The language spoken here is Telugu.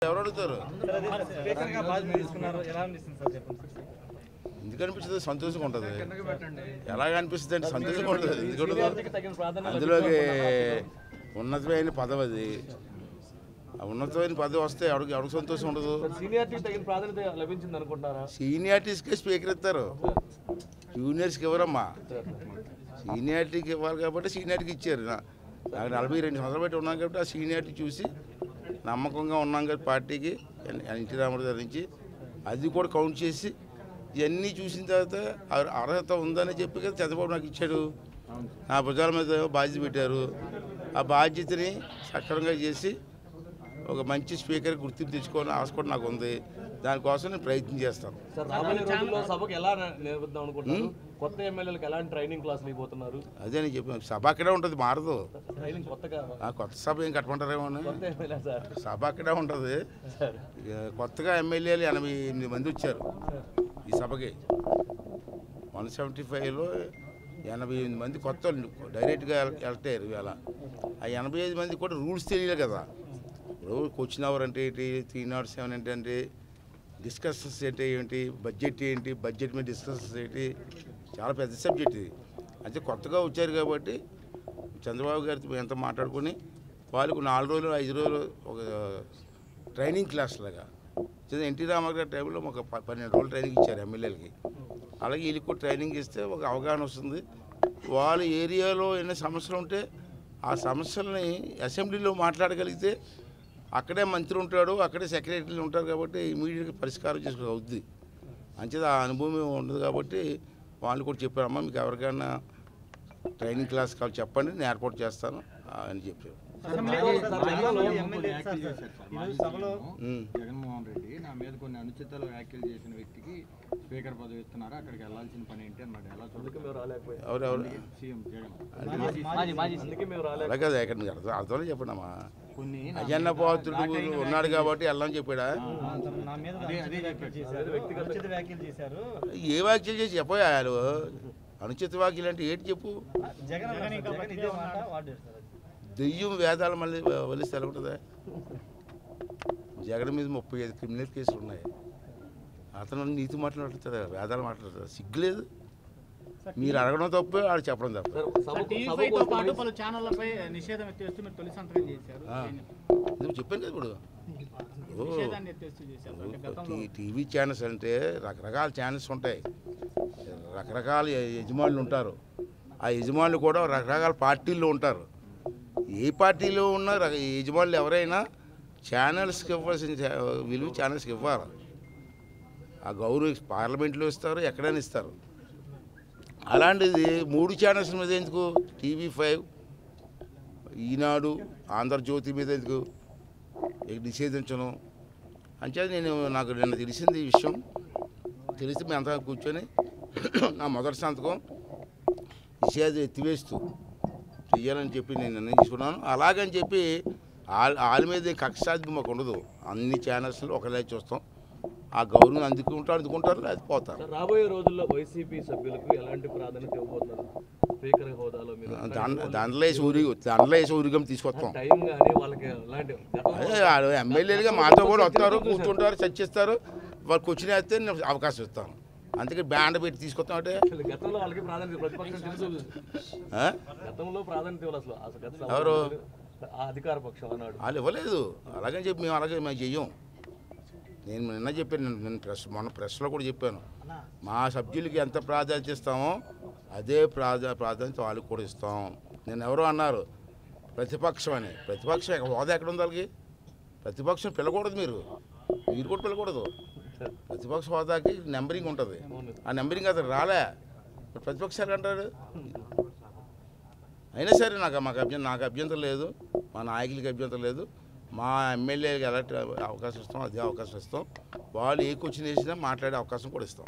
ఎవరు అడుగుతారు? ఎందుకు అనిపిస్తుంది? సంతోషంగా ఉంటుంది. ఎలాగ అనిపిస్తుంది అంటే సంతోషంగా ఉంటుంది. ఎందుకంటే అందులోకి ఉన్నతమైన పదవి అది. ఉన్నతమైన పదవి వస్తే ఎవరికి సంతోషం ఉండదు? సీనియారిటీస్కే స్పీకర్ ఇస్తారు, జూనియర్స్కి ఇవ్వరమ్మా. సీనియారిటీకి ఇవ్వాలి కాబట్టి సీనియారిటీకి ఇచ్చారు. నాకు 42 సంవత్సరాలు బట్టి ఉన్నాం కాబట్టి ఆ సీనియారిటీ చూసి నమ్మకంగా ఉన్నాం కాబట్టి పార్టీకి ఎన్టీ రామారావు గారి నుంచి అది కూడా కౌంట్ చేసి ఇవన్నీ చూసిన తర్వాత అర్హత ఉందని చెప్పి కదా చంద్రబాబు నాకు ఇచ్చాడు. నా భుజాల మీద బాధ్యత పెట్టారు. ఆ బాధ్యతని సక్రమంగా చేసి ఒక మంచి స్పీకర్ గుర్తింపు తెచ్చుకోవాలని ఆశ కూడా నాకు ఉంది. దానికోసం నేను ప్రయత్నం చేస్తాను. అదే నేను చెప్పాను, సభ అక్కడే ఉంటుంది, మారదు. కొత్త సభ ఏం కట్టమంటారేమో. సభ అక్కడే ఉంటుంది. కొత్తగా ఎమ్మెల్యేలు 88 మంది వచ్చారు ఈ సభకి. 175లో 88 మంది కొత్త డైరెక్ట్గా ఎలక్ట్ అయ్యారు. ఇవాళ ఆ 85 మంది కూడా రూల్స్ తెలియలే కదా. ఇప్పుడు క్వశ్చన్ అవర్ అంటే ఏంటి, 307 అంటే డిస్కషన్స్ ఏంటి, బడ్జెట్ ఏంటి, బడ్జెట్ మీద డిస్కషన్స్ ఏంటి, చాలా పెద్ద సబ్జెక్ట్ ఇది. అంటే కొత్తగా వచ్చారు కాబట్టి చంద్రబాబు గారితో ఎంత మాట్లాడుకొని వాళ్ళకు 4 రోజులు 5 రోజులు ఒక ట్రైనింగ్ క్లాస్ లాగా. ఎన్టీ రామారావు గారి టైంలో ఒక 12 రోజులు ట్రైనింగ్ ఇచ్చారు ఎమ్మెల్యేలకి. అలాగే వీళ్ళకి కూడా ట్రైనింగ్ ఇస్తే ఒక అవగాహన వస్తుంది. వాళ్ళ ఏరియాలో ఎన్ని సమస్యలు ఉంటే ఆ సమస్యలని అసెంబ్లీలో మాట్లాడగలిగితే అక్కడే మంత్రి ఉంటాడు, అక్కడే సెక్రటరీలు ఉంటారు కాబట్టి ఇమీడియట్గా పరిష్కారం చేసుకో అవుద్ది. అంచేది ఆ అనుభవం ఉండదు కాబట్టి వాళ్ళు కూడా చెప్పారు, అమ్మ మీకు ఎవరికైనా ట్రైనింగ్ క్లాస్ కావాలి చెప్పండి, నేను ఏర్పాటు చేస్తాను అని చెప్పారు. జగన్మోహన్ రెడ్డి నా మీద కొన్ని అనుచితాలు వ్యాఖ్యలు చేసిన వ్యక్తికి స్పీకర్ పదవి ఇస్తున్నారు, అక్కడికి వెళ్ళాల్సిన పని ఏంటి అన్నమాట. ఎలా ఎవరెవరు సీఎం జగన్ అలా కదా, ఎక్కడ అర్థంలో చెప్పండి అమ్మా. అజన్న పాత్రుడు ఉన్నాడు కాబట్టి వెళ్ళని చెప్పాడా? ఏ వ్యాఖ్యలు చేసి చెప్పారు? అనుచిత వ్యాఖ్యలు అంటే ఏంటి చెప్పు. దెయ్యం వేదాలు మళ్ళీ వలిస్తే ఎలా ఉంటుందా? జగన్ మీద 35 క్రిమినల్ కేసులు ఉన్నాయి. అతను నీతి మాట్లాడుతారా, వేదాలు మాట్లాడతారా? సిగ్గులేదు. మీరు అడగడం తప్పే, ఆడు చెప్పడం తప్ప. చెప్పాను కదా ఇప్పుడు, టీవీ ఛానల్స్ అంటే రకరకాల ఛానల్స్ ఉంటాయి, రకరకాల యజమానులు ఉంటారు. ఆ యజమానులు కూడా రకరకాల పార్టీల్లో ఉంటారు. ఏ పార్టీలో ఉన్న యజమానులు ఎవరైనా ఛానల్స్కి ఇవ్వాల్సిన విలువ ఛానల్స్కి ఇవ్వాలి. ఆ గౌరవ పార్లమెంట్లో ఇస్తారు, ఎక్కడైనా ఇస్తారు. అలాంటిది 3 ఛానల్స్ మీద ఎందుకు? TV5, ఈనాడు, ఆంధ్రజ్యోతి మీద ఎందుకు నిషేధించను? అంటే నాకు నిన్న తెలిసింది ఈ విషయం. తెలిసి మేము అంతా కూర్చొని నా మొదటి సంతకం నిషేధం ఎత్తివేస్తూ చెయ్యాలని చెప్పి నేను నిర్ణయం తీసుకున్నాను. అలాగని చెప్పి వాళ్ళ మీద కక్షాది మాకు ఉండదు. అన్ని ఛానల్స్లో ఒకలే చూస్తాం. ఆ గౌరవం అందుకుంటారు లేదా పోతారు. రాబోయే రోజుల్లో వైసీపీ సభ్యులకు ఎలాంటి ప్రాధాన్యత ఇవ్వబోతున్నారు? స్పీకర్ హోదాలో దాంట్లో వేసి ఊరిగం తీసుకొస్తాం. అదే ఎమ్మెల్యేలుగా మాతో కూడా వస్తారు, కూర్చుంటారు, చర్చిస్తారు. వాళ్ళకి వచ్చిన అయితే నేను అవకాశం ఇస్తాను. అందుకే బ్యాండ్ పెట్టి తీసుకొస్తాం. అంటే ఎవరు అధికార పక్షం అన్నాడు, వాళ్ళు ఇవ్వలేదు. అలాగని చెప్పి మేము చెయ్యం. నేను నిన్న చెప్పాను, నేను మొన్న ప్రెస్లో కూడా చెప్పాను, మా సభ్యులకి ఎంత ప్రాధాన్యత ఇస్తామో అదే ప్రాధాన్యత వాళ్ళకి కూడా ఇస్తాం. నేను ఎవరో అన్నారు ప్రతిపక్షం అని. ప్రతిపక్షం హోదా ఎక్కడ ఉంది వాళ్ళకి? ప్రతిపక్షం పిలకూడదు, మీరు కూడా పిలకూడదు. ప్రతిపక్ష హోదాకి నెంబరింగ్ ఉంటుంది. ఆ నెంబరింగ్ అతను రాలే, ప్రతిపక్షాలు అంటారు. అయినా సరే నాకు అభ్యంతరం లేదు, మా నాయకులకి అభ్యంతరం లేదు. మా ఎమ్మెల్యేకి ఎలాంటి అవకాశం ఇస్తాం అదే అవకాశం ఇస్తాం. వాళ్ళు ఏ క్వశ్చన్ వేసినా మాట్లాడే అవకాశం కూడా ఇస్తాం.